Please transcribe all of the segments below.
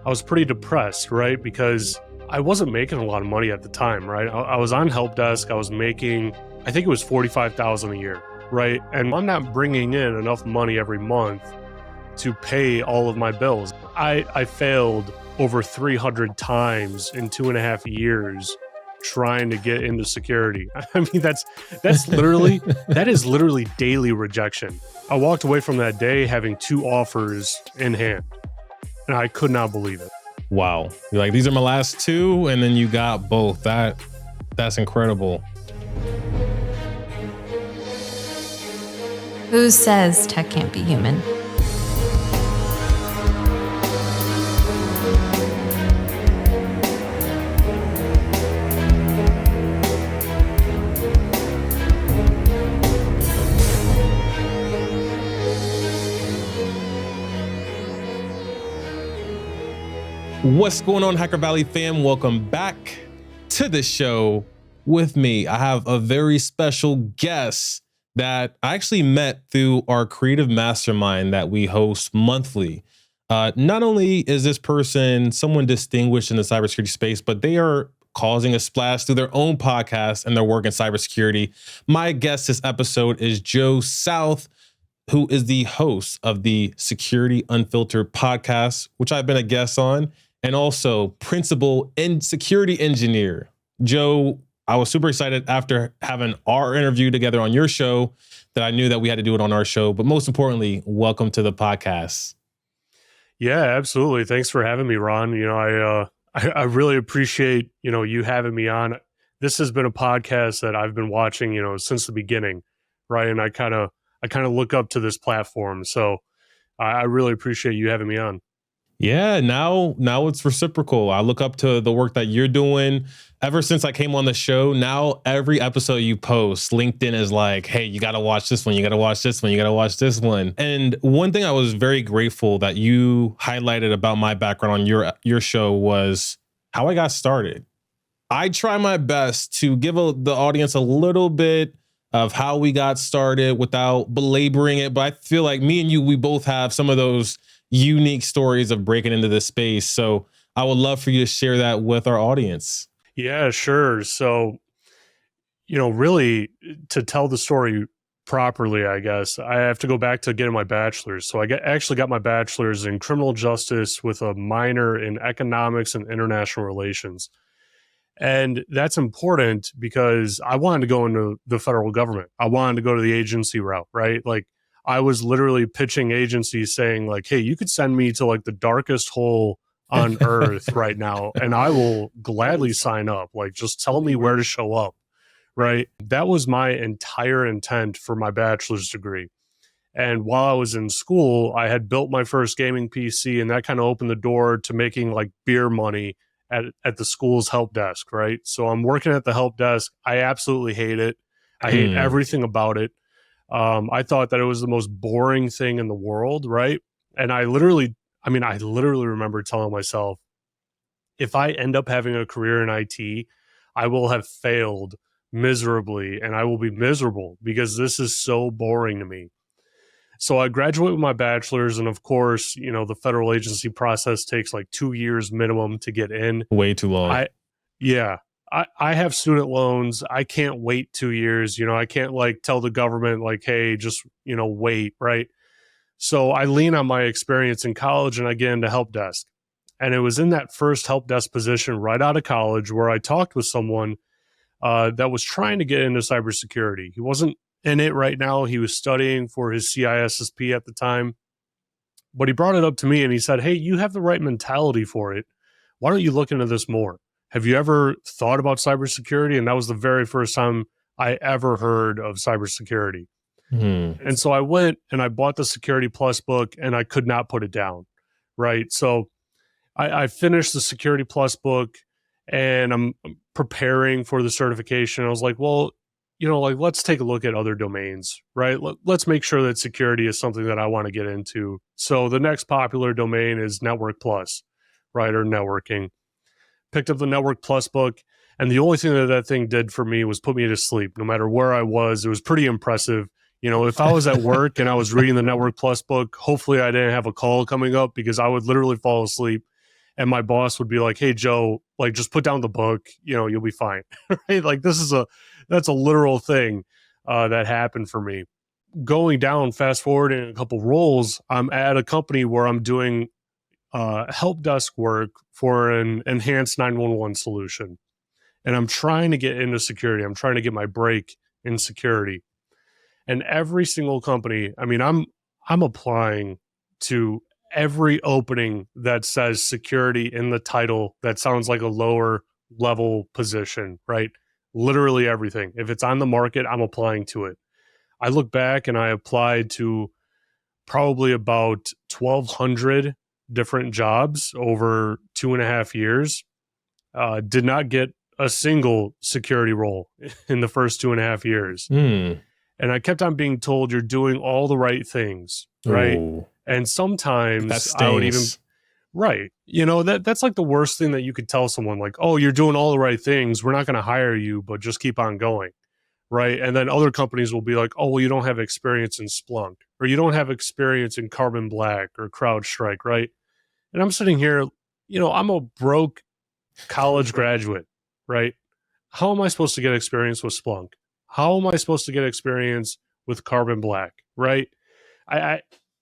I was pretty depressed, right? Because I wasn't making a lot of money at the time, right? I was on help desk. I was making, I think it was $45,000 a year, right? And I'm not bringing in enough money every month to pay all of my bills. I failed over 300 times in 2.5 years trying to get into security. I mean, that is literally daily rejection. I walked away from that day having 2 offers in hand, and I could not believe it. Wow. You're like, these are my last 2, and then you got both. That's incredible. Who says tech can't be human? What's going on, Hacker Valley fam? Welcome back to the show with me. I have a very special guest that I actually met through our creative mastermind that we host monthly. Not only is this person someone distinguished in the cybersecurity space, but they are causing a splash through their own podcast and their work in cybersecurity. My guest this episode is Joe South, who is the host of the Security Unfiltered podcast, which I've been a guest on, and also principal and security engineer. Joe, I was super excited after having our interview together on your show that I knew that we had to do it on our show. But most importantly, welcome to the podcast. Yeah, absolutely. Thanks for having me, Ron. You know, I really appreciate, you having me on. This has been a podcast that I've been watching, since the beginning, right? And I kind of look up to this platform. So I really appreciate you having me on. Yeah, now it's reciprocal. I look up to the work that you're doing. Ever since I came on the show, now every episode you post, LinkedIn is like, hey, you got to watch this one. You got to watch this one. You got to watch this one. And one thing I was very grateful that you highlighted about my background on your show was how I got started. I try my best to give the audience a little bit of how we got started without belaboring it. But I feel like me and you, we both have some of those unique stories of breaking into this space. So I would love for you to share that with our audience. Yeah, sure. So, really to tell the story properly, I guess, I have to go back to getting my bachelor's. So I actually got my bachelor's in criminal justice with a minor in economics and international relations. And that's important because I wanted to go into the federal government. I wanted to go to the agency route, right? Like, I was literally pitching agencies saying like, hey, you could send me to like the darkest hole on earth right now, and I will gladly sign up. Like, just tell me where to show up, right? That was my entire intent for my bachelor's degree. And while I was in school, I had built my first gaming PC, and that kind of opened the door to making like beer money at the school's help desk, right? So I'm working at the help desk. I absolutely hate it. I hate everything about it. I thought that it was the most boring thing in the world, right? And I literally remember telling myself, if I end up having a career in IT, I will have failed miserably and I will be miserable because this is so boring to me. So I graduated with my bachelor's, and of course, the federal agency process takes like 2 years minimum to get in. Way too long. I have student loans. I can't wait 2 years. I can't like tell the government like, hey, just, wait, right? So I lean on my experience in college and I get into help desk. And it was in that first help desk position right out of college where I talked with someone that was trying to get into cybersecurity. He wasn't in it right now. He was studying for his CISSP at the time. But he brought it up to me and he said, hey, you have the right mentality for it. Why don't you look into this more? Have you ever thought about cybersecurity? And that was the very first time I ever heard of cybersecurity. And so I went and I bought the Security Plus book and I could not put it down, right? So I finished the Security Plus book and I'm preparing for the certification. I was like, well, let's take a look at other domains, right? Let's make sure that security is something that I want to get into. So the next popular domain is Network Plus, right? Or networking. Picked up the Network Plus book, and the only thing that thing did for me was put me to sleep. No matter where I was, it was pretty impressive. If I was at work and I was reading the Network Plus book, hopefully I didn't have a call coming up because I would literally fall asleep. and my boss would be like, "Hey, Joe, like just put down the book, you'll be fine." Right? Like that's a literal thing that happened for me. Going down, fast forward in a couple roles, I'm at a company where I'm doing help desk work for an enhanced 911 solution. And I'm trying to get into security. I'm trying to get my break in security. And every single company, I mean, I'm applying to every opening that says security in the title that sounds like a lower level position, right? Literally everything. If it's on the market, I'm applying to it. I look back and I applied to probably about 1,200 different jobs over 2.5 years. Did not get a single security role in the first 2.5 years. And I kept on being told you're doing all the right things, right? Ooh, And sometimes that I would even, stings. right. That's like the worst thing that you could tell someone, like, oh, you're doing all the right things. We're not going to hire you, but just keep on going. Right. And then other companies will be like, oh, well, you don't have experience in Splunk, or you don't have experience in Carbon Black or CrowdStrike. Right. And I'm sitting here, I'm a broke college graduate. Right. How am I supposed to get experience with Splunk? How am I supposed to get experience with Carbon Black? Right. I,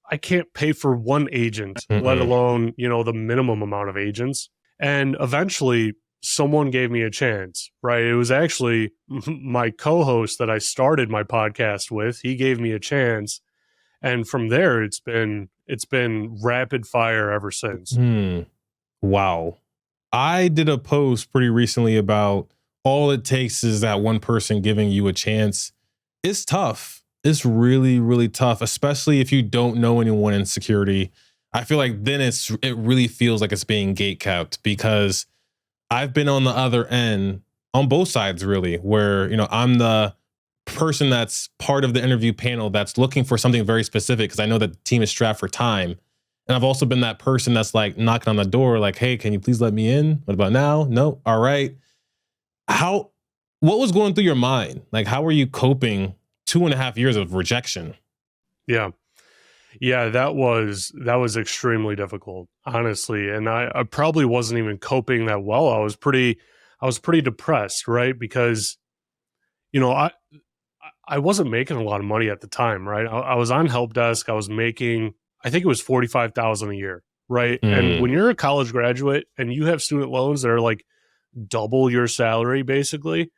I can't pay for one agent, let alone, the minimum amount of agents. And eventually someone gave me a chance, right? It was actually my co-host that I started my podcast with. He gave me a chance. And from there, it's been rapid fire ever since. Wow. I did a post pretty recently about all it takes is that one person giving you a chance. It's tough. It's really, really tough, especially if you don't know anyone in security. I feel like then it really feels like it's being gatekept, because I've been on the other end on both sides, really, where, I'm the person that's part of the interview panel that's looking for something very specific because I know that the team is strapped for time. And I've also been that person that's like knocking on the door, like, hey, can you please let me in? What about now? No. All right. What was going through your mind? Like, how were you coping 2.5 years of rejection? Yeah. Yeah, that was extremely difficult, honestly. And I probably wasn't even coping that well. I was pretty depressed, right? Because, I wasn't making a lot of money at the time, right? I was on help desk. I was making, I think it was 45,000 a year, right? And when you're a college graduate and you have student loans that are like double your salary, basically,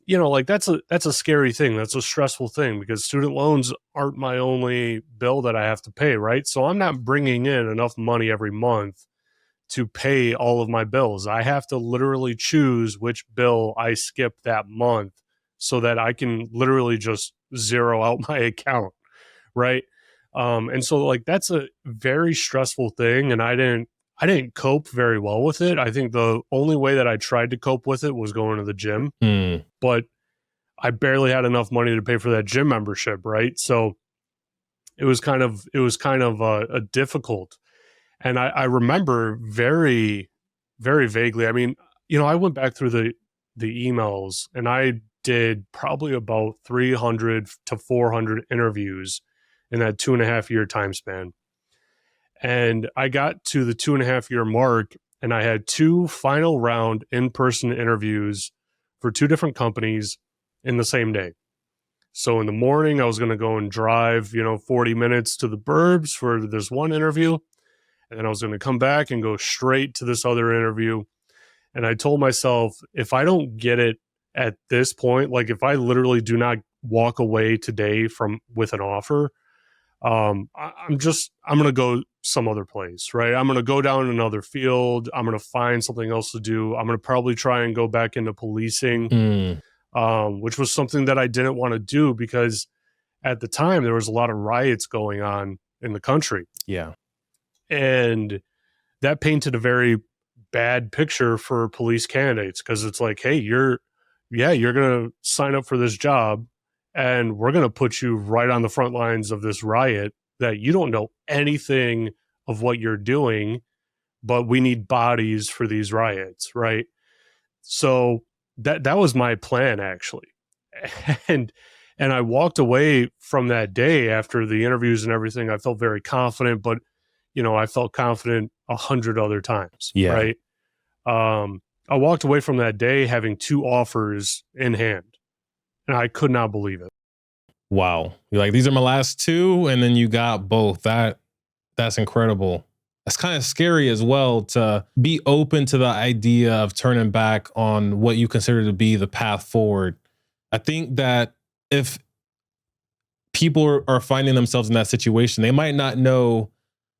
like that's a scary thing. That's a stressful thing, because student loans aren't my only bill that I have to pay, right? So I'm not bringing in enough money every month to pay all of my bills. I have to literally choose which bill I skip that month so that I can literally just zero out my account, right? And so like that's a very stressful thing, and I didn't cope very well with it. I think the only way that I tried to cope with it was going to the gym, but I barely had enough money to pay for that gym membership, right? So it was kind of a difficult. And I remember very, very vaguely. I mean, I went back through the emails, and I did probably about 300 to 400 interviews in that 2.5 year time span. And I got to the 2.5 year mark, and I had 2 final round in-person interviews for 2 different companies in the same day. So in the morning, I was going to go and drive, 40 minutes to the burbs for this one interview. And then I was going to come back and go straight to this other interview. And I told myself, if I don't get it at this point, like if I literally do not walk away today with an offer, I'm going to go some other place, right? I'm going to go down another field. I'm going to find something else to do. I'm going to probably try and go back into policing, which was something that I didn't want to do, because at the time there was a lot of riots going on in the country. Yeah. And that painted a very bad picture for police candidates, because it's like, hey, you're going to sign up for this job, and we're going to put you right on the front lines of this riot that you don't know anything of what you're doing, but we need bodies for these riots, right? So that was my plan, actually. And I walked away from that day after the interviews and everything. I felt very confident, but I felt confident 100 other times. Yeah. Right. I walked away from that day having 2 offers in hand, and I could not believe it. Wow. You're like, these are my last 2, and then you got both. That's incredible. That's kind of scary as well, to be open to the idea of turning back on what you consider to be the path forward. I think that if people are finding themselves in that situation, they might not know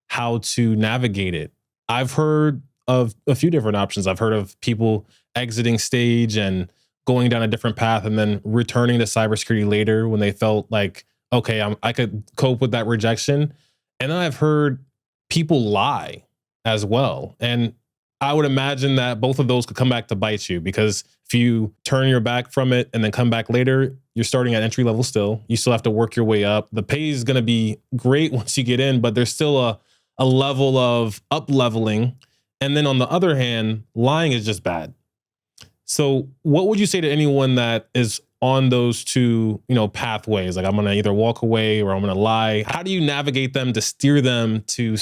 how to navigate it. I've heard of a few different options. I've heard of people exiting stage and going down a different path and then returning to cybersecurity later when they felt like, okay, I could cope with that rejection. And then I've heard people lie as well. And I would imagine that both of those could come back to bite you, because if you turn your back from it and then come back later, you're starting at entry level still. You still have to work your way up. The pay is going to be great once you get in, but there's still a level of up leveling. And then on the other hand, lying is just bad. So what would you say to anyone that is on those 2, pathways? Like, I'm going to either walk away or I'm going to lie. How do you navigate them to steer them to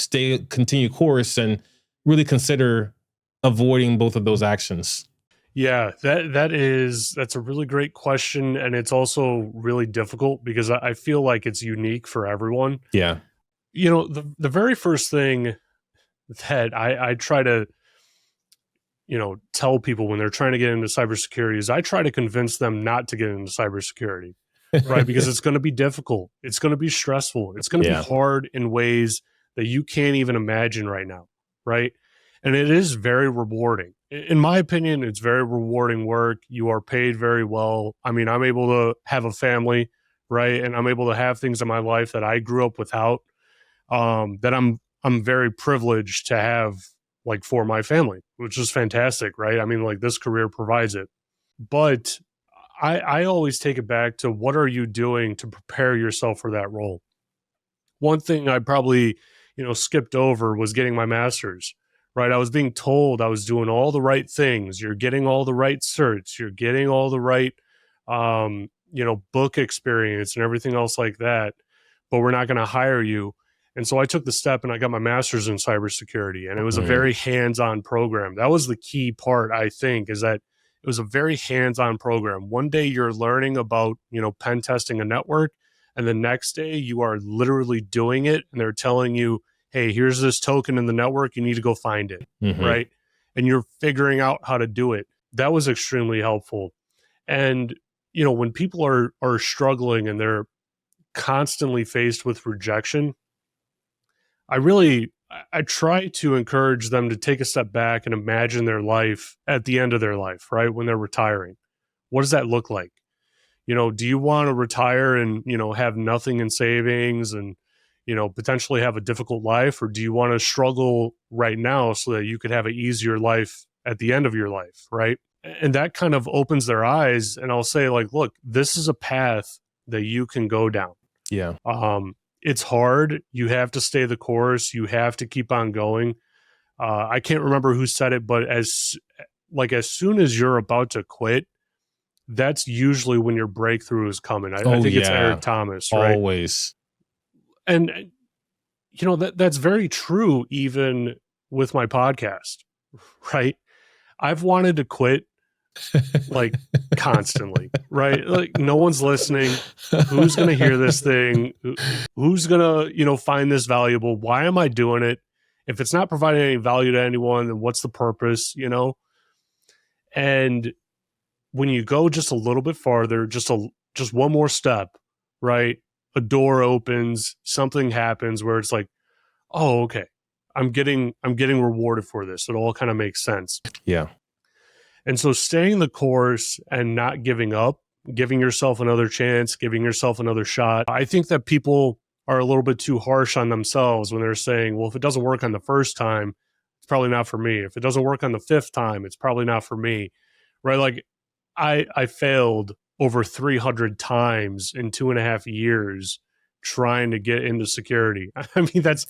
continue course and really consider avoiding both of those actions? Yeah, that's a really great question. And it's also really difficult because I feel like it's unique for everyone. Yeah. The very first thing that I try to, tell people when they're trying to get into cybersecurity is I try to convince them not to get into cybersecurity, right? Because it's going to be difficult. It's going to be stressful. It's going to be hard in ways that you can't even imagine right now, right? And it is very rewarding. In my opinion, it's very rewarding work. You are paid very well. I mean, I'm able to have a family, right? And I'm able to have things in my life that I grew up without, that I'm very privileged to have, like, for my family, which is fantastic, right? I mean, like, this career provides it. But I always take it back to, what are you doing to prepare yourself for that role? One thing I probably, skipped over was getting my master's, right? I was being told I was doing all the right things. You're getting all the right certs. You're getting all the right, book experience and everything else like that, but we're not going to hire you. And so I took the step and I got my master's in cybersecurity, and it was a very hands-on program. That was the key part, I think, is that it was a very hands-on program. One day you're learning about, pen testing a network, and the next day you are literally doing it, and they're telling you, hey, here's this token in the network, you need to go find it, right? And you're figuring out how to do it. That was extremely helpful. And, when people are struggling and they're constantly faced with rejection, I try to encourage them to take a step back and imagine their life at the end of their life, right? When they're retiring. What does that look like? Do you want to retire and, have nothing in savings and, potentially have a difficult life? Or do you want to struggle right now so that you could have an easier life at the end of your life, right? And that kind of opens their eyes. And I'll say, like, look, this is a path that you can go down. Yeah. It's hard. You have to stay the course. You have to keep on going. I can't remember who said it, but as soon as you're about to quit, that's usually when your breakthrough is coming. I think it's Eric Thomas, right? Always. And that's very true even with my podcast, right? I've wanted to quit like constantly, right? Like, no one's listening. Who's going to hear this thing? Who's going to, find this valuable? Why am I doing it? If it's not providing any value to anyone, then what's the purpose, And when you go just a little bit farther, just one more step, right? A door opens, something happens where it's like, oh, okay, I'm getting rewarded for this. It all kind of makes sense. Yeah. And so staying the course and not giving up, giving yourself another chance, giving yourself another shot. I think that people are a little bit too harsh on themselves when they're saying, well, if it doesn't work on the first time, it's probably not for me. If it doesn't work on the 5th time, it's probably not for me, right? Like, I failed over 300 times in 2.5 years trying to get into security. I mean, that's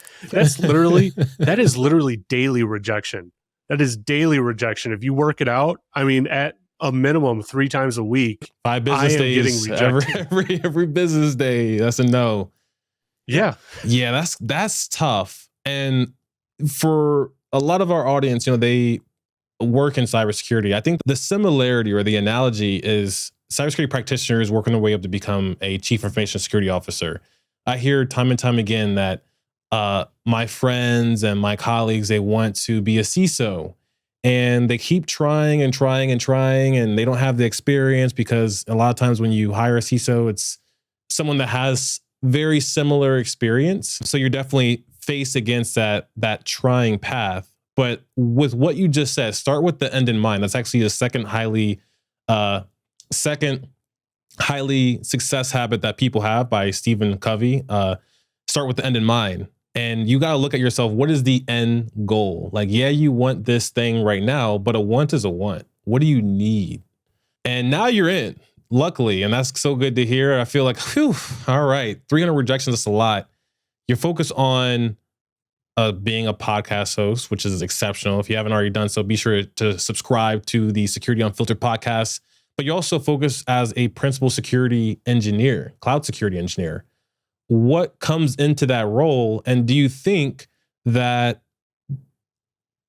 literally, that is literally daily rejection. That is daily rejection. If you work it out, I mean, at a minimum 3 times a week, 5 business days, every business day. That's a no. Yeah. Yeah, that's tough. And for a lot of our audience, they work in cybersecurity. I think the similarity or the analogy is cybersecurity practitioners working their way up to become a chief information security officer. I hear time and time again that my friends and my colleagues, they want to be a CISO, and they keep trying and trying and trying, and they don't have the experience, because a lot of times when you hire a CISO, it's someone that has very similar experience. So you're definitely faced against that trying path. But with what you just said, start with the end in mind. That's actually the second highly success habit that people have by Stephen Covey. Start with the end in mind. And you got to look at yourself. What is the end goal? Like, yeah, you want this thing right now, but a want is a want. What do you need? And now you're in, luckily. And that's so good to hear. I feel like, whew, all right, 300 rejections, that's a lot. You're focused on being a podcast host, which is exceptional. If you haven't already done so, be sure to subscribe to the Security Unfiltered podcast. But you also focus as a principal security engineer, cloud security engineer. What comes into that role? And do you think that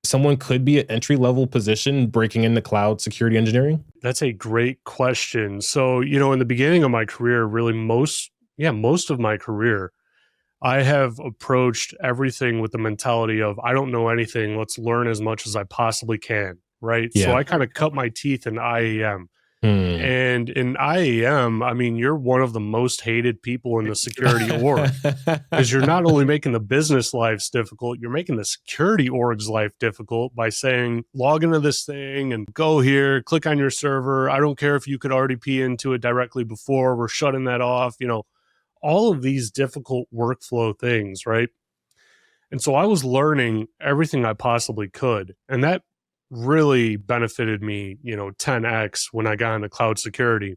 someone could be an entry-level position breaking into cloud security engineering? That's a great question. So, in the beginning of my career, really most of my career, I have approached everything with the mentality of, I don't know anything. Let's learn as much as I possibly can. Right. Yeah. So I kind of cut my teeth in IAM. And in IAM, I mean, you're one of the most hated people in the security org, because you're not only making the business lives difficult, you're making the security org's life difficult by saying, log into this thing and go here, click on your server. I don't care if you could RDP into it directly before, we're shutting that off, all of these difficult workflow things, right? And so I was learning everything I possibly could. And that really benefited me, 10x when I got into cloud security.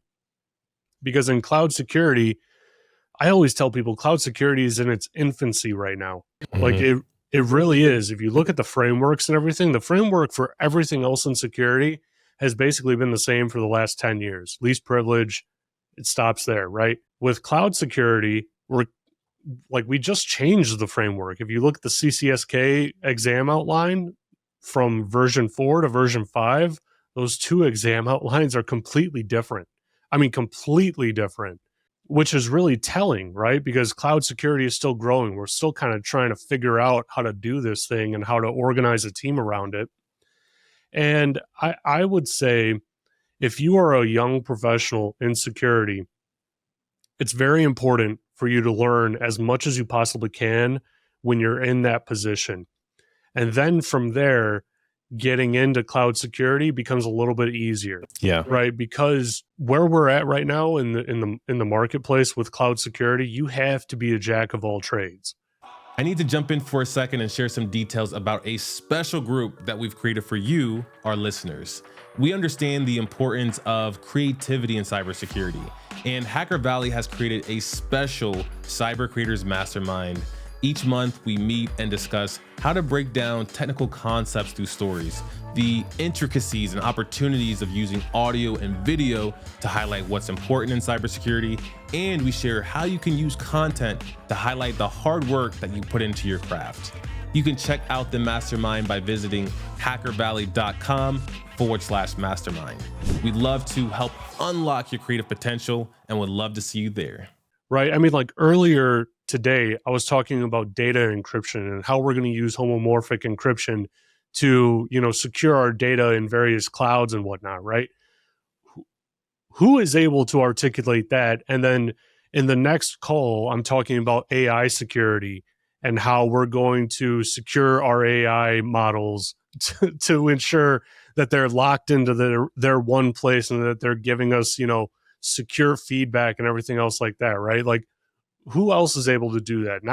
Because in cloud security, I always tell people cloud security is in its infancy right now. Mm-hmm. Like it really is. If you look at the frameworks and everything, the framework for everything else in security has basically been the same for the last 10 years. Least privilege, it stops there, right? With cloud security, we just changed the framework. If you look at the CCSK exam outline, from version 4 to version 5, those two exam outlines are completely different. I mean, completely different, which is really telling, right? Because cloud security is still growing. We're still kind of trying to figure out how to do this thing and how to organize a team around it. And I would say, if you are a young professional in security, it's very important for you to learn as much as you possibly can when you're in that position. And then from there, getting into cloud security becomes a little bit easier. Yeah. Right. Because where we're at right now in the marketplace with cloud security, you have to be a jack of all trades. I need to jump in for a second and share some details about a special group that we've created for you, our listeners. We understand the importance of creativity in cybersecurity, and Hacker Valley has created a special Cyber Creators Mastermind. Each month, we meet and discuss how to break down technical concepts through stories, the intricacies and opportunities of using audio and video to highlight what's important in cybersecurity, and we share how you can use content to highlight the hard work that you put into your craft. You can check out the mastermind by visiting hackervalley.com/mastermind. We'd love to help unlock your creative potential and would love to see you there. Right. I mean, like earlier today, I was talking about data encryption and how we're going to use homomorphic encryption to, secure our data in various clouds and whatnot, right? Who is able to articulate that? And then in the next call, I'm talking about AI security and how we're going to secure our AI models to ensure that they're locked into their one place and that they're giving us, secure feedback and everything else like that, right? Like, who else is able to do that?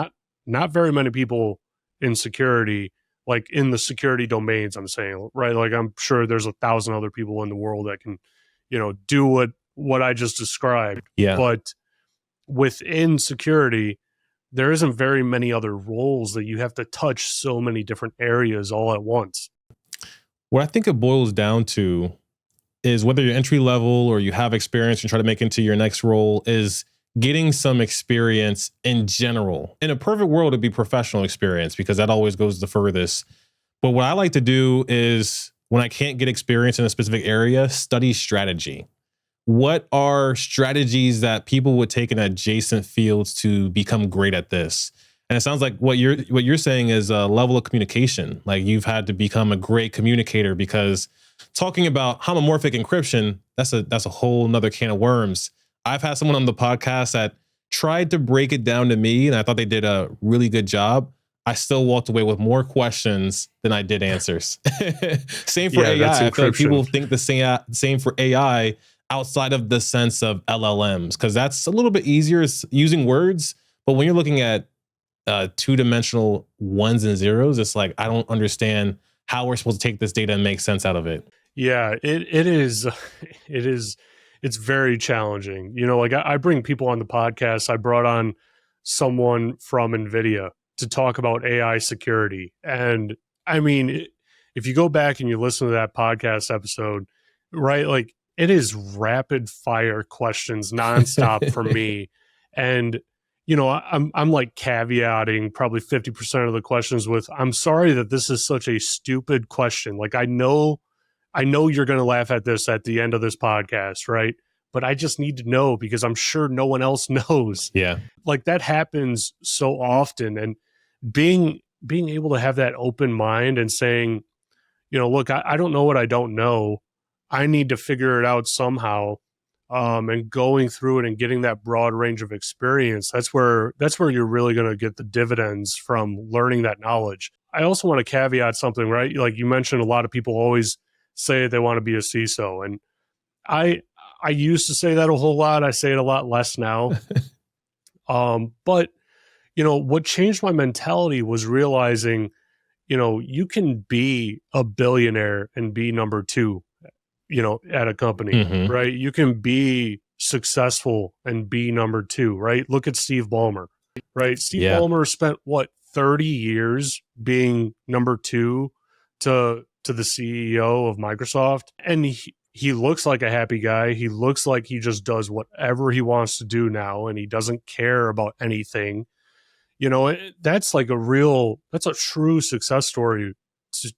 Not very many people in security, like in the security domains, I'm saying, right? Like, I'm sure there's 1,000 other people in the world that can, do what I just described. Yeah. But within security, there isn't very many other roles that you have to touch so many different areas all at once. What I think it boils down to is whether you're entry level or you have experience and try to make into your next role is getting some experience in general. In a perfect world, it'd be professional experience because that always goes the furthest. But what I like to do is when I can't get experience in a specific area, study strategy. What are strategies that people would take in adjacent fields to become great at this? And it sounds like what you're saying is a level of communication. Like you've had to become a great communicator because talking about homomorphic encryption, that's a whole nother can of worms. I've had someone on the podcast that tried to break it down to me, and I thought they did a really good job. I still walked away with more questions than I did answers. Same for AI. I feel like people think the same for AI outside of the sense of LLMs, because that's a little bit easier using words. But when you're looking at two-dimensional ones and zeros, it's like, I don't understand how we're supposed to take this data and make sense out of it. Yeah, it is. It's very challenging. You know, like I bring people on the podcast. I brought on someone from NVIDIA to talk about AI security. And I mean, if you go back and you listen to that podcast episode, right, like it is rapid fire questions nonstop from me. And, you know, I'm like caveating probably 50% of the questions with, I'm sorry that this is such a stupid question. Like, I know you're going to laugh at this at the end of this podcast, right? But I just need to know because I'm sure no one else knows. Yeah. Like that happens so often. And being able to have that open mind and saying, you know, look, I don't know what I don't know. I need to figure it out somehow. And going through it and getting that broad range of experience, that's where you're really going to get the dividends from learning that knowledge. I also want to caveat something, right? Like you mentioned, a lot of people always say they want to be a CISO. And I used to say that a whole lot. I say it a lot less now. But you know, what changed my mentality was realizing, you know, you can be a billionaire and be number two, you know, at a company, right? You can be successful and be number two, right? Look at Steve Ballmer, right? Steve Ballmer spent 30 years being number two to the CEO of Microsoft. And he looks like a happy guy. He looks like he just does whatever he wants to do now. And he doesn't care about anything. You know, that's like that's a true success story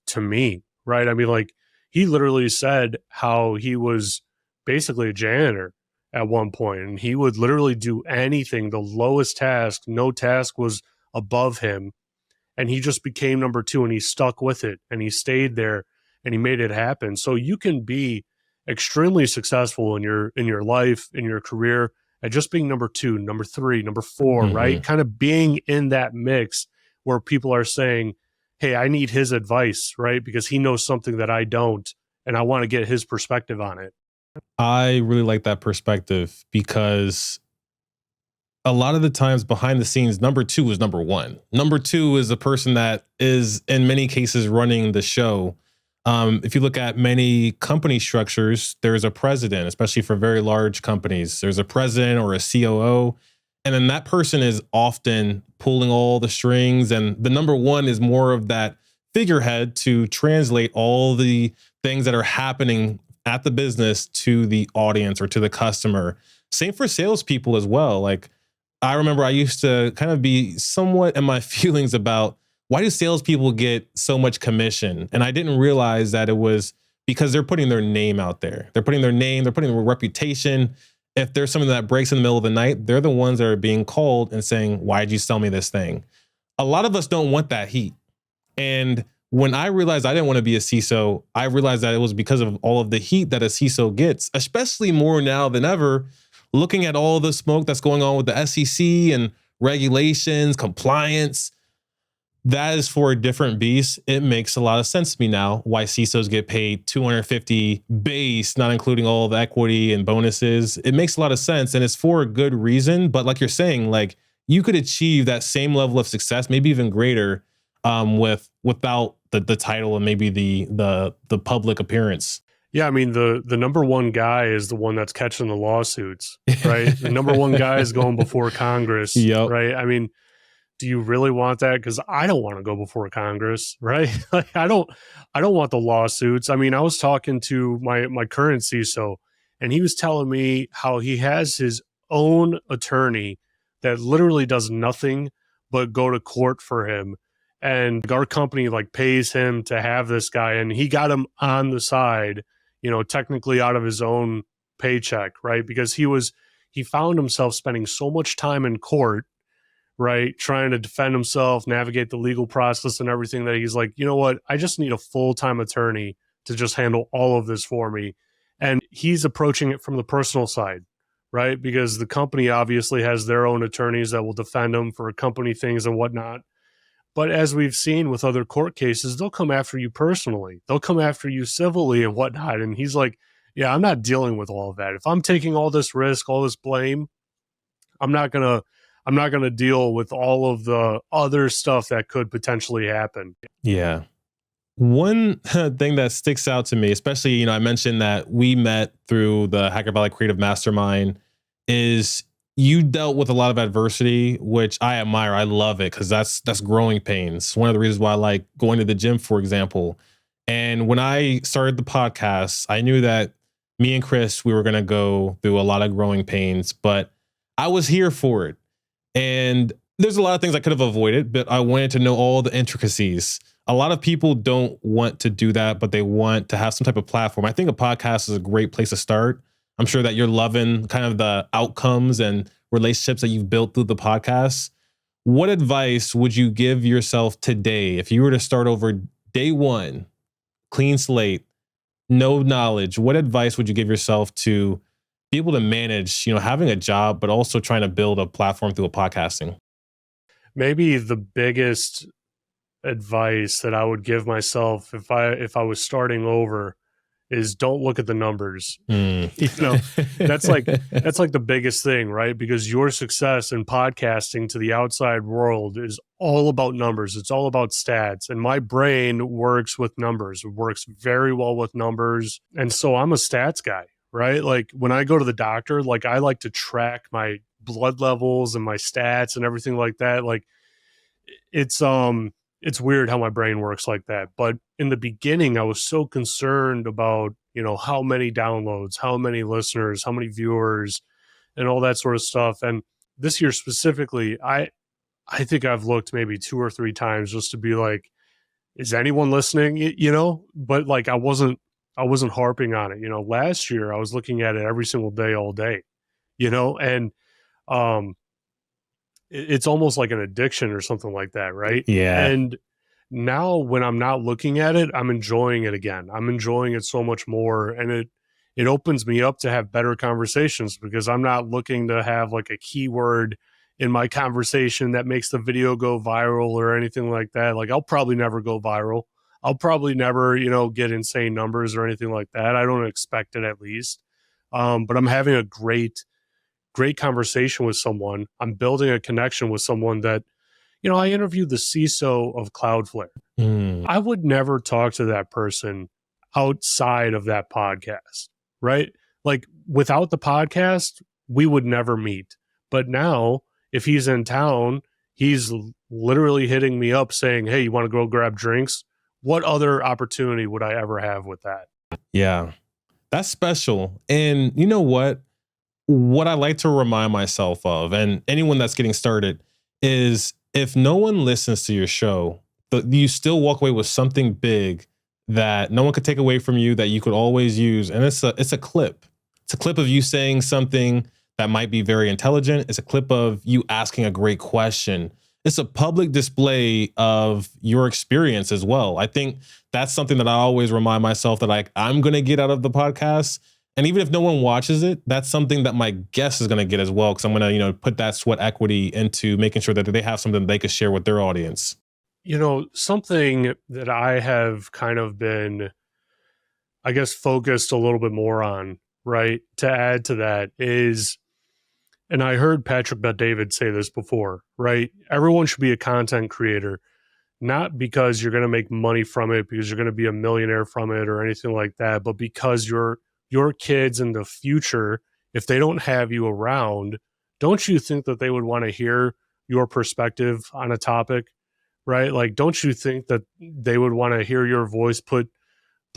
to me, right? I mean, like he literally said how he was basically a janitor at one point, and he would literally do anything, the lowest task, no task was above him. And he just became number two and he stuck with it and he stayed there and he made it happen. So you can be extremely successful in your life, in your career, at just being number two, number three, number four, right? Kind of being in that mix where people are saying, hey, I need his advice, right? Because he knows something that I don't, and I want to get his perspective on it. I really like that perspective because a lot of the times behind the scenes, number two is number one. Number two is the person that is in many cases running the show. If you look at many company structures, there's a president, especially for very large companies. There's a president or a COO, and then that person is often pulling all the strings. And the number one is more of that figurehead to translate all the things that are happening at the business to the audience or to the customer. Same for salespeople as well. Like I remember I used to kind of be somewhat in my feelings about why do salespeople get so much commission? And I didn't realize that it was because they're putting their name out there. They're putting their name, they're putting their reputation. If there's something that breaks in the middle of the night, they're the ones that are being called and saying, why did you sell me this thing? A lot of us don't want that heat. And when I realized I didn't want to be a CISO, I realized that it was because of all of the heat that a CISO gets, especially more now than ever, looking at all the smoke that's going on with the SEC and regulations, compliance. That is for a different beast. It makes a lot of sense to me now why CISOs get paid $250 base, not including all the equity and bonuses. It makes a lot of sense, and it's for a good reason. But like you're saying, like you could achieve that same level of success, maybe even greater, without the title and maybe the public appearance. Yeah, I mean the number one guy is the one that's catching the lawsuits, right? The number one guy is going before Congress, right? I mean, do you really want that? Because I don't want to go before Congress, right? Like I don't want the lawsuits. I mean, I was talking to my current CISO, and he was telling me how he has his own attorney that literally does nothing but go to court for him. And our company like pays him to have this guy, and he got him on the side, technically out of his own paycheck, right? Because he found himself spending so much time in court, right, trying to defend himself, navigate the legal process and everything, that he's like, you know what, I just need a full-time attorney to just handle all of this for me. And he's approaching it from the personal side, right? Because the company obviously has their own attorneys that will defend them for company things and whatnot. But as we've seen with other court cases, they'll come after you personally. They'll come after you civilly and whatnot. And he's like, yeah, I'm not dealing with all of that. If I'm taking all this risk, all this blame, I'm not gonna deal with all of the other stuff that could potentially happen. Yeah. One thing that sticks out to me, especially, I mentioned that we met through the Hacker Valley Creative Mastermind, is you dealt with a lot of adversity, which I admire. I love it because that's growing pains. One of the reasons why I like going to the gym, for example. And when I started the podcast, I knew that me and Chris, we were going to go through a lot of growing pains, but I was here for it. And there's a lot of things I could have avoided, but I wanted to know all the intricacies. A lot of people don't want to do that, but they want to have some type of platform. I think a podcast is a great place to start. I'm sure that you're loving kind of the outcomes and relationships that you've built through the podcast. What advice would you give yourself today if you were to start over day one, clean slate, no knowledge? What advice would you give yourself to be able to manage, having a job, but also trying to build a platform through a podcasting? Maybe the biggest advice that I would give myself if I was starting over is don't look at the numbers. That's like the biggest thing, right? Because your success in podcasting to the outside world is all about numbers. It's all about stats. And my brain works with numbers. It works very well with numbers. And so I'm a stats guy, right? Like when I go to the doctor, like I like to track my blood levels and my stats and everything like that. Like it's weird how my brain works like that. But in the beginning, I was so concerned about, how many downloads, how many listeners, how many viewers, and all that sort of stuff. And this year specifically, I think I've looked maybe 2 or 3 times just to be like, is anyone listening? But like I wasn't harping on it. Last year I was looking at it every single day, all day, and it's almost like an addiction or something like that, right? Yeah. And now when I'm not looking at it, I'm enjoying it again. I'm enjoying it so much more. And it opens me up to have better conversations because I'm not looking to have like a keyword in my conversation that makes the video go viral or anything like that. Like I'll probably never go viral. I'll probably never, get insane numbers or anything like that. I don't expect it at least. But I'm having a great conversation with someone. I'm building a connection with someone that, I interviewed the CISO of Cloudflare. I would never talk to that person outside of that podcast, right? Like without the podcast, we would never meet. But now if he's in town, he's literally hitting me up saying, hey, you want to go grab drinks? What other opportunity would I ever have with that? Yeah, that's special. And you know what? What I like to remind myself of, and anyone that's getting started, is if no one listens to your show, you still walk away with something big that no one could take away from you that you could always use. And it's a clip. It's a clip of you saying something that might be very intelligent. It's a clip of you asking a great question. It's a public display of your experience as well. I think that's something that I always remind myself that I'm going to get out of the podcast. And even if no one watches it, that's something that my guest is going to get as well. Because I'm going to, put that sweat equity into making sure that they have something they could share with their audience. Something that I have kind of been, I guess, focused a little bit more on, right, to add to that is, and I heard Patrick Bet-David say this before, right? Everyone should be a content creator, not because you're going to make money from it, because you're going to be a millionaire from it or anything like that, but because your kids in the future, if they don't have you around, don't you think that they would want to hear your perspective on a topic, right? Like, don't you think that they would want to hear your voice put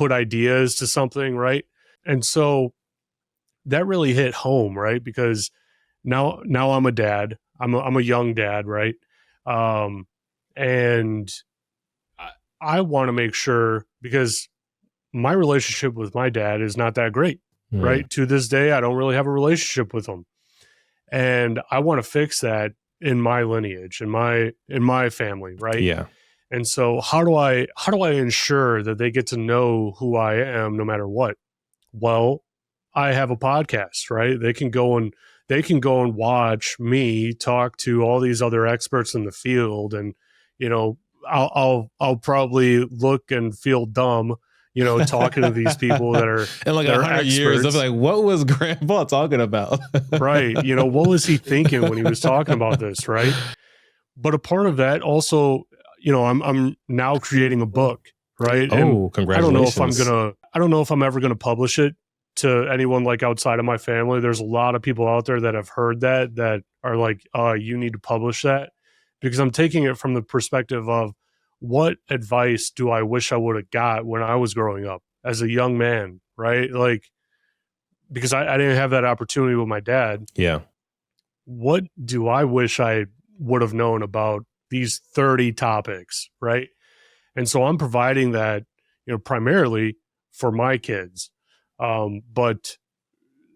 ideas to something, right? And so that really hit home, right? Because now I'm a dad. I'm a young dad, right? Um, and I want to make sure, because my relationship with my dad is not that great, right? To this day, I don't really have a relationship with him, and I want to fix that in my lineage, in my family, right? Yeah. And so how do I ensure that they get to know who I am no matter what? Well, I have a podcast, right? They can go and watch me talk to all these other experts in the field, and you know, I'll probably look and feel dumb, talking to these people that are in like that are 100 years, they'll experts. be like, what was grandpa talking about? Right. What was he thinking when he was talking about this, right? But a part of that also, I'm now creating a book, right? And Oh, I don't know if congratulations. I don't know if I'm ever gonna publish it to anyone like outside of my family. There's a lot of people out there that have heard that are like, you need to publish that, because I'm taking it from the perspective of what advice do I wish I would have got when I was growing up as a young man, right? Like, because I didn't have that opportunity with my dad. Yeah. What do I wish I would have known about these 30 topics, right? And so I'm providing that, primarily for my kids. But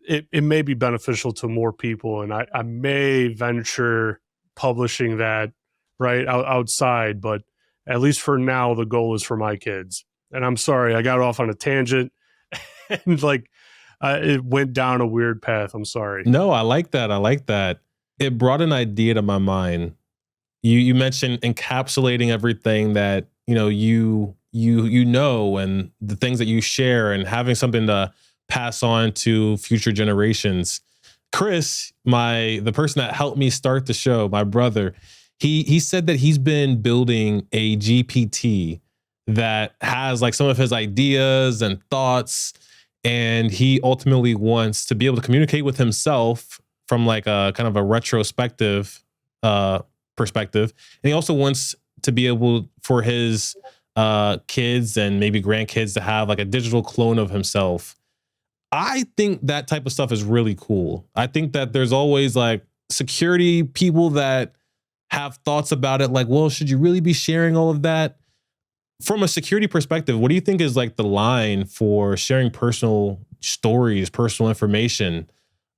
it may be beneficial to more people, and I may venture publishing that right outside, but at least for now, the goal is for my kids. And I'm sorry, I got off on a tangent and it went down a weird path. I'm sorry. No, I like that. I like that. It brought an idea to my mind. You mentioned encapsulating everything that, and the things that you share, and having something to pass on to future generations. Chris, the person that helped me start the show, my brother, he said that he's been building a GPT that has like some of his ideas and thoughts, and he ultimately wants to be able to communicate with himself from like a kind of a retrospective perspective. And he also wants to be able for his kids and maybe grandkids to have like a digital clone of himself. I think that type of stuff is really cool. I think that there's always like security people that have thoughts about it, like, well, should you really be sharing all of that? From a security perspective, what do you think is like the line for sharing personal stories, personal information?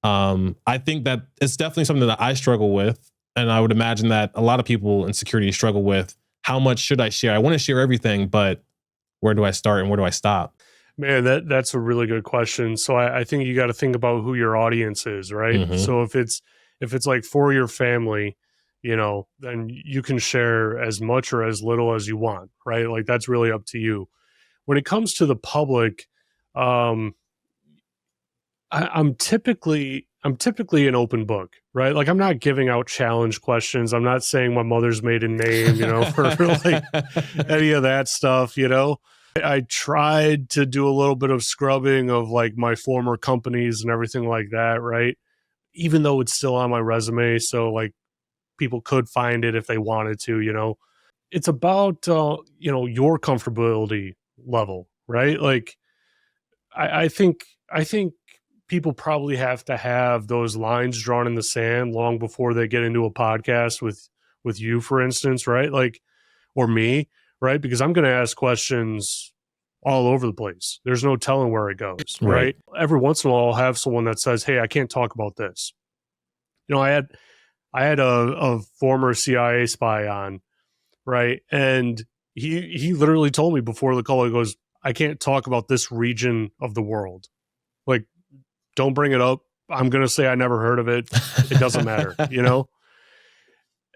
I think that it's definitely something that I struggle with. And I would imagine that a lot of people in security struggle with, how much should I share? I want to share everything, but where do I start and where do I stop? Man, that's a really good question. So I think you got to think about who your audience is, right? Mm-hmm. So if it's like for your family, then you can share as much or as little as you want, right? Like that's really up to you. When it comes to the public, I'm typically an open book, right? Like I'm not giving out challenge questions. I'm not saying my mother's maiden name, for like any of that stuff, I tried to do a little bit of scrubbing of like my former companies and everything like that, right? Even though it's still on my resume, so like people could find it if they wanted to. It's about your comfortability level, right? Like I think people probably have to have those lines drawn in the sand long before they get into a podcast with you, for instance, right? Like, or me, right? Because I'm going to ask questions all over the place. There's no telling where it goes, right? Every once in a while, I'll have someone that says, "Hey, I can't talk about this." I had a former CIA spy on, right? And he literally told me before the call, he goes, "I can't talk about this region of the world. Like, don't bring it up. I'm going to say I never heard of it. It doesn't matter,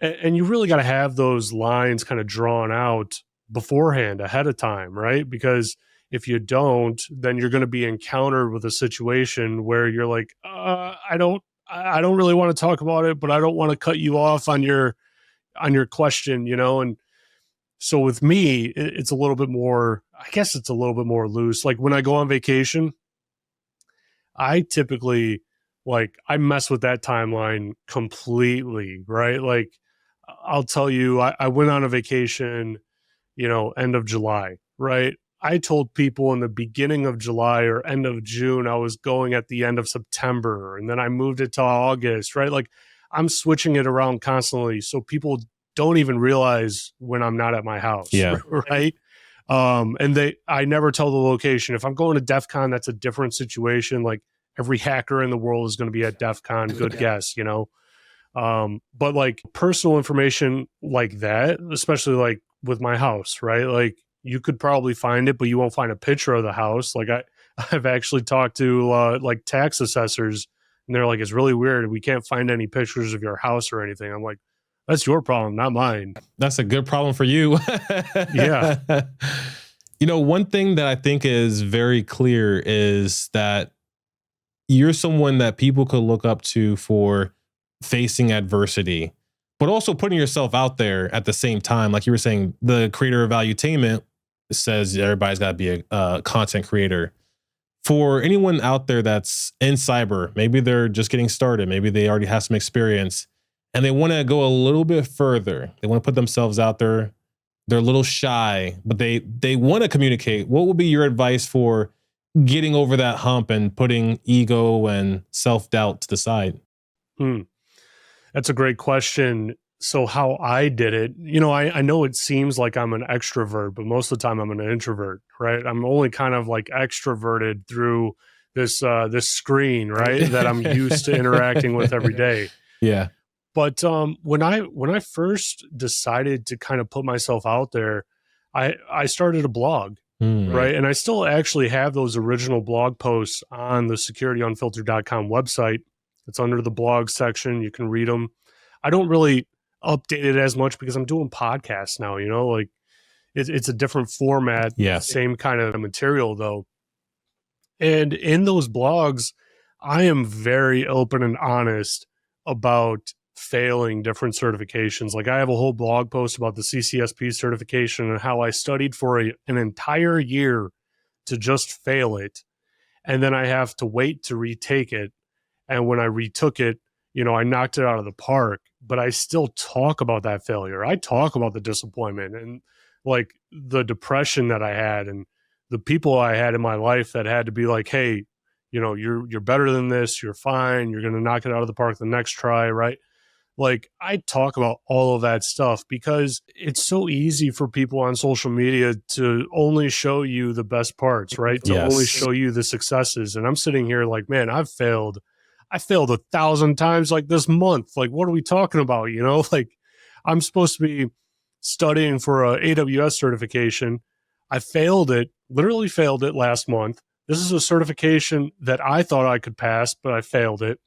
And you really got to have those lines kind of drawn out beforehand, ahead of time, right? Because if you don't, then you're going to be encountered with a situation where you're like, I don't really want to talk about it, but I don't want to cut you off on your question, And so with me, it's a little bit more, I guess it's a little bit more loose. Like when I go on vacation, I typically I mess with that timeline completely, right? Like I'll tell you, I went on a vacation, end of July, right? I told people in the beginning of July or end of June, I was going at the end of September, and then I moved it to August, right? Like I'm switching it around constantly. So people don't even realize when I'm not at my house, Yeah. right? And I never tell the location. If I'm going to DEF CON, that's a different situation. Like every hacker in the world is going to be at DEF CON. Good guess, you know? But like personal information like that, especially like with my house, right? Like you could probably find it, but you won't find a picture of the house. Like I've actually talked to like tax assessors, and they're like, it's really weird. We can't find any pictures of your house or anything. I'm like, that's your problem, not mine. That's a good problem for you. Yeah. You know, one thing that I think is very clear is that you're someone that people could look up to for facing adversity, but also putting yourself out there at the same time. Like you were saying, the creator of Valuetainment says everybody's got to be a content creator. For anyone out there that's in cyber, maybe they're just getting started, maybe they already have some experience, and they want to go a little bit further. They want to put themselves out there. They're a little shy, but they want to communicate. What would be your advice for getting over that hump and putting ego and self-doubt to the side? That's a great question. So how I did it, you know, I know it seems like I'm an extrovert, but most of the time I'm an introvert, right? I'm only kind of like extroverted through this screen, right? That I'm used to interacting with every day. Yeah. But when I first decided to kind of put myself out there, I started a blog, right? And I still actually have those original blog posts on the securityunfiltered.com website. It's under the blog section. You can read them. I don't really update it as much because I'm doing podcasts now, you know, like it's a different format, same kind of material though. And in those blogs, I am very open and honest about failing different certifications. Like I have a whole blog post about the CCSP certification and how I studied for an entire year to just fail it. And then I have to wait to retake it. And when I retook it, you know, I knocked it out of the park, but I still talk about that failure. I talk about the disappointment and like the depression that I had and the people I had in my life that had to be like, hey, you know, you're better than this. You're fine. You're going to knock it out of the park the next try. Right. Like I talk about all of that stuff because it's so easy for people on social media to only show you the best parts, right? To only show you the successes. And I'm sitting here like, man, I failed 1,000 times like this month. Like, what are we talking about? You know, like I'm supposed to be studying for a AWS certification. I failed it, literally failed it last month. This is a certification that I thought I could pass, but I failed it.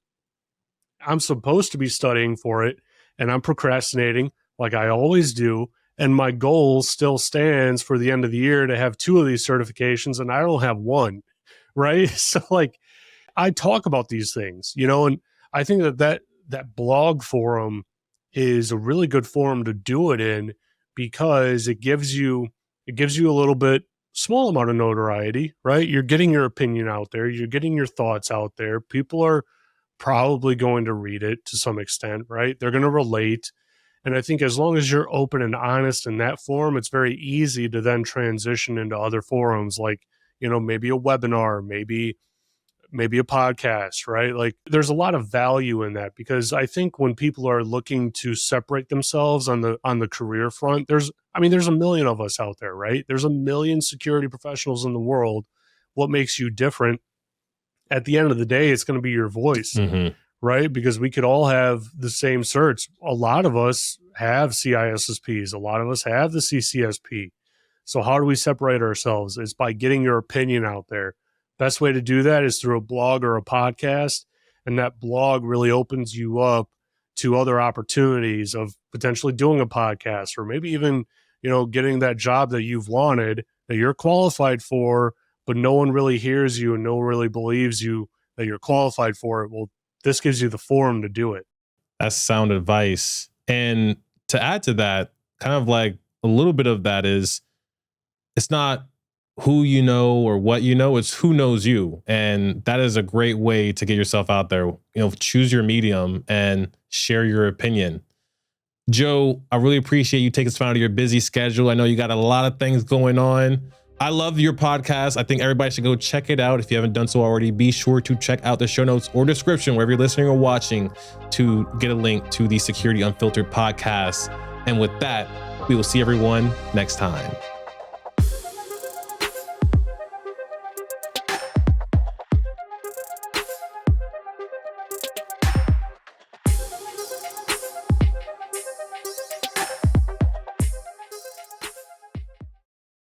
I'm supposed to be studying for it and I'm procrastinating like I always do. And my goal still stands for the end of the year to have 2 of these certifications and I don't have 1, right? So like I talk about these things, you know, and I think that blog forum is a really good forum to do it in because it gives you a little bit small amount of notoriety, right? You're getting your opinion out there, you're getting your thoughts out there. People are probably going to read it to some extent, right? They're going to relate. And I think as long as you're open and honest in that forum, it's very easy to then transition into other forums like, you know, maybe a webinar, maybe a podcast, right? Like there's a lot of value in that because I think when people are looking to separate themselves on the career front, there's a million of us out there, right? There's a million security professionals in the world. What makes you different? At the end of the day, it's going to be your voice, right? Because we could all have the same certs. A lot of us have CISSPs. A lot of us have the CCSP. So how do we separate ourselves? It's by getting your opinion out there. Best way to do that is through a blog or a podcast. And that blog really opens you up to other opportunities of potentially doing a podcast or maybe even, you know, getting that job that you've wanted that you're qualified for, but no one really hears you and no one really believes you that you're qualified for it. Well, this gives you the forum to do it. That's sound advice. And to add to that, kind of like a little bit of that is it's not who you know or what you know, it's who knows you. And that is a great way to get yourself out there. You know, choose your medium and share your opinion. Joe, I really appreciate you taking time out of your busy schedule. I know you got a lot of things going on, I love your podcast. I think everybody should go check it out. If you haven't done so already, be sure to check out the show notes or description wherever you're listening or watching to get a link to the Security Unfiltered podcast. And with that, we will see everyone next time.